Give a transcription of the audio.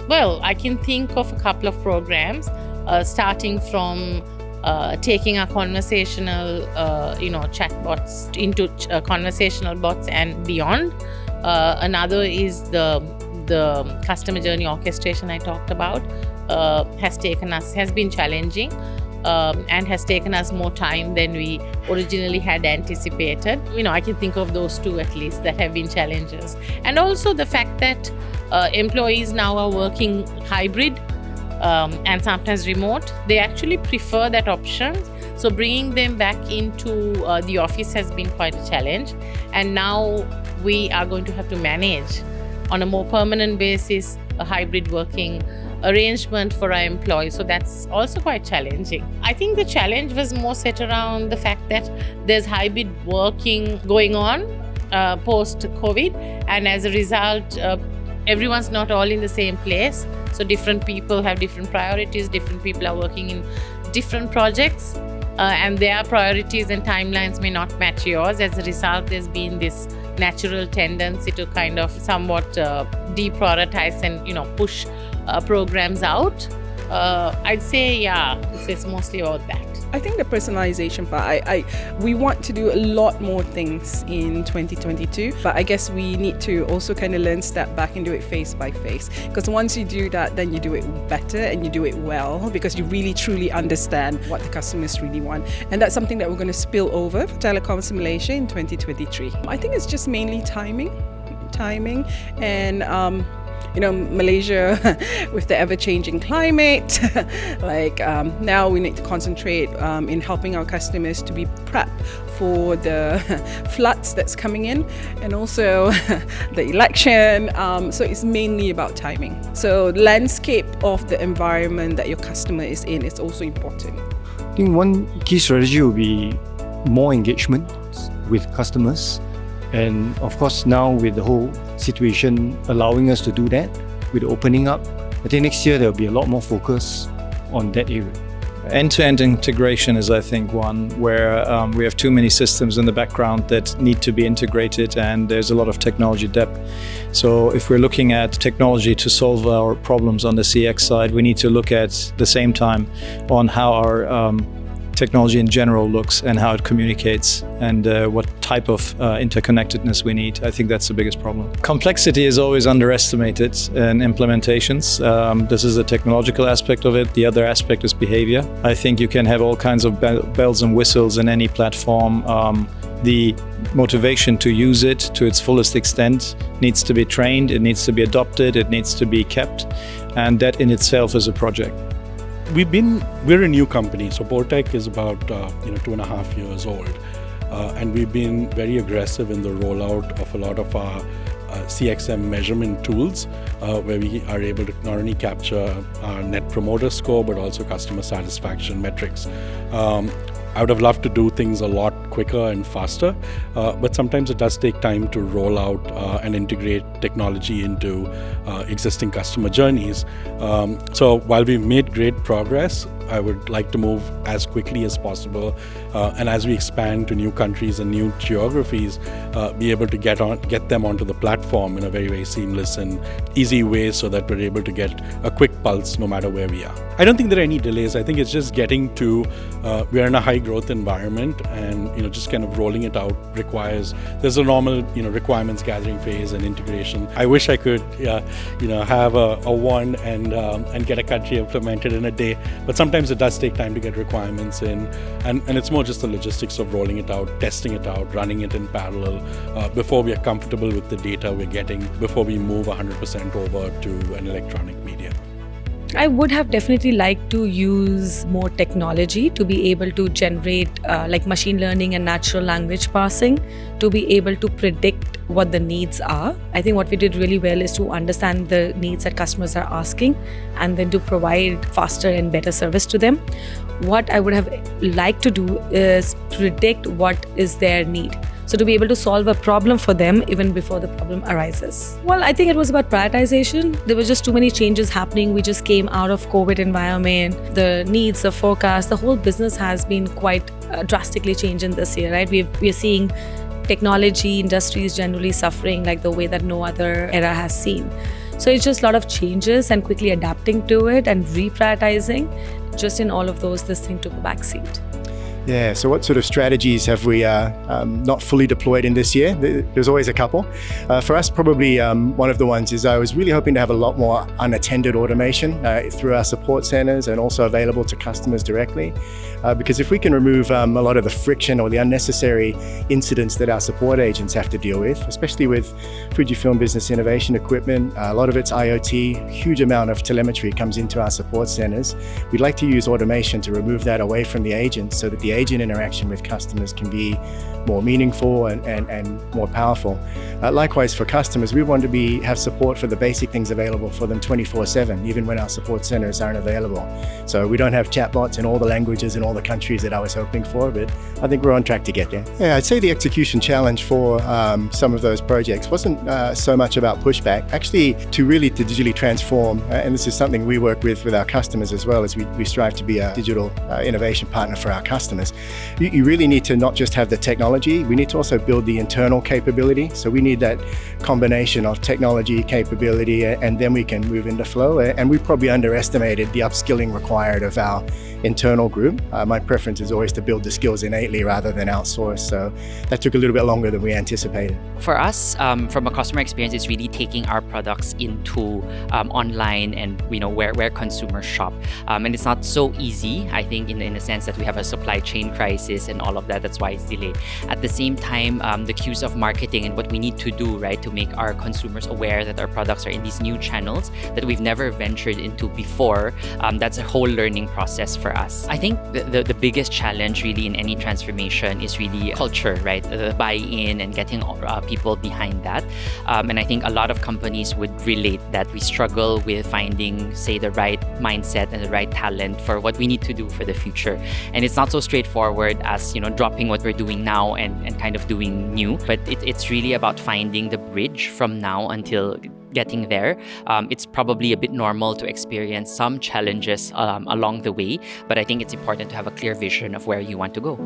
Well, I can think of a couple of programs, starting from taking our conversational, chatbots into conversational bots and beyond. Another is the customer journey orchestration I talked about. Has been challenging, and has taken us more time than we originally had anticipated. I can think of those two at least that have been challenges. And also the fact that employees now are working hybrid, and sometimes remote. They actually prefer that option. So bringing them back into the office has been quite a challenge. And now we are going to have to manage on a more permanent basis a hybrid working arrangement for our employees. So that's also quite challenging. I think the challenge was more set around the fact that there's hybrid working going on post-COVID. And as a result, everyone's not all in the same place. So different people have different priorities, different people are working in different projects, and their priorities and timelines may not match yours. As a result, there's been this natural tendency to kind of somewhat deprioritize and push programs out. I'd say, it's mostly about that. I think the personalization part, we want to do a lot more things in 2022, but I guess we need to also kind of learn, step back and do it face by face. Because once you do that, then you do it better and you do it well, because you really truly understand what the customers really want. And that's something that we're going to spill over for Telecoms Malaysia in 2023. I think it's just mainly timing and Malaysia with the ever-changing climate, now we need to concentrate in helping our customers to be prepped for the floods that's coming in, and also the election. So it's mainly about timing. So landscape of the environment that your customer is in is also important. I think one key strategy will be more engagement with customers. And of course, now with the whole situation allowing us to do that, with opening up, I think next year there'll be a lot more focus on that area. End-to-end integration is, I think, one where we have too many systems in the background that need to be integrated, and there's a lot of technology debt. So if we're looking at technology to solve our problems on the CX side, we need to look at the same time on how our technology in general looks and how it communicates, and what type of interconnectedness we need. I think that's the biggest problem. Complexity is always underestimated in implementations. This is a technological aspect of it. The other aspect is behavior. I think you can have all kinds of bells and whistles in any platform. The motivation to use it to its fullest extent needs to be trained, it needs to be adopted, it needs to be kept, and that in itself is a project. We're a new company, so Portech is about 2.5 years old, and we've been very aggressive in the rollout of a lot of our CXM measurement tools, where we are able to not only capture our net promoter score but also customer satisfaction metrics. I would have loved to do things a lot quicker and faster, but sometimes it does take time to roll out and integrate technology into existing customer journeys. So while we've made great progress, I would like to move as quickly as possible, and as we expand to new countries and new geographies, be able to get them onto the platform in a very, very seamless and easy way, so that we're able to get a quick pulse no matter where we are. I don't think there are any delays. I think it's just getting to, we're in a high growth environment, and just kind of rolling it out there's a normal requirements gathering phase and integration. I wish I could have a wand and get a country implemented in a day, but sometimes it does take time to get requirements in, and it's more just the logistics of rolling it out, testing it out, running it in parallel before we are comfortable with the data we're getting, before we move 100% over to an electronic media. I would have definitely liked to use more technology to be able to generate like machine learning and natural language parsing to be able to predict what the needs are. I think what we did really well is to understand the needs that customers are asking and then to provide faster and better service to them. What I would have liked to do is predict what is their need. So to be able to solve a problem for them even before the problem arises. Well, I think it was about prioritization. There were just too many changes happening. We just came out of COVID environment. The needs, the forecast, the whole business has been quite drastically changing this year, right? We are seeing technology industries generally suffering like the way that no other era has seen. So it's just a lot of changes and quickly adapting to it and reprioritizing. Just in all of those, this thing took a backseat. Yeah, so what sort of strategies have we not fully deployed in this year? There's always a couple. For us, probably one of the ones is I was really hoping to have a lot more unattended automation through our support centers and also available to customers directly. Because if we can remove a lot of the friction or the unnecessary incidents that our support agents have to deal with, especially with Fujifilm Business Innovation equipment, a lot of it's IoT, huge amount of telemetry comes into our support centers. We'd like to use automation to remove that away from the agents so that the agent interaction with customers can be more meaningful and more powerful. Likewise for customers, we want to have support for the basic things available for them 24/7, even when our support centers aren't available. So we don't have chatbots in all the languages in all the countries that I was hoping for, but I think we're on track to get there. Yeah, I'd say the execution challenge for some of those projects wasn't so much about pushback. Actually, to digitally transform, and this is something we work with our customers as well, as we strive to be a digital innovation partner for our customers. You really need to not just have the technology, we need to also build the internal capability. So we need that combination of technology, capability, and then we can move into flow. And we probably underestimated the upskilling required of our internal group. My preference is always to build the skills innately rather than outsource. So that took a little bit longer than we anticipated. For us, from a customer experience, it's really taking our products into online and where consumers shop. And it's not so easy, I think, in a sense that we have a supply chain crisis and all of that. That's why it's delayed. At the same time, the cues of marketing and what we need to do, right, to make our consumers aware that our products are in these new channels that we've never ventured into before, that's a whole learning process for us. I think the biggest challenge really in any transformation is really culture, right? The buy-in and getting people behind that. And I think a lot of companies would relate that we struggle with finding, say, the right mindset and the right talent for what we need to do for the future. And it's not so straightforward as, dropping what we're doing now and kind of doing new, but it's really about finding the bridge from now until getting there. It's probably a bit normal to experience some challenges along the way, but I think it's important to have a clear vision of where you want to go.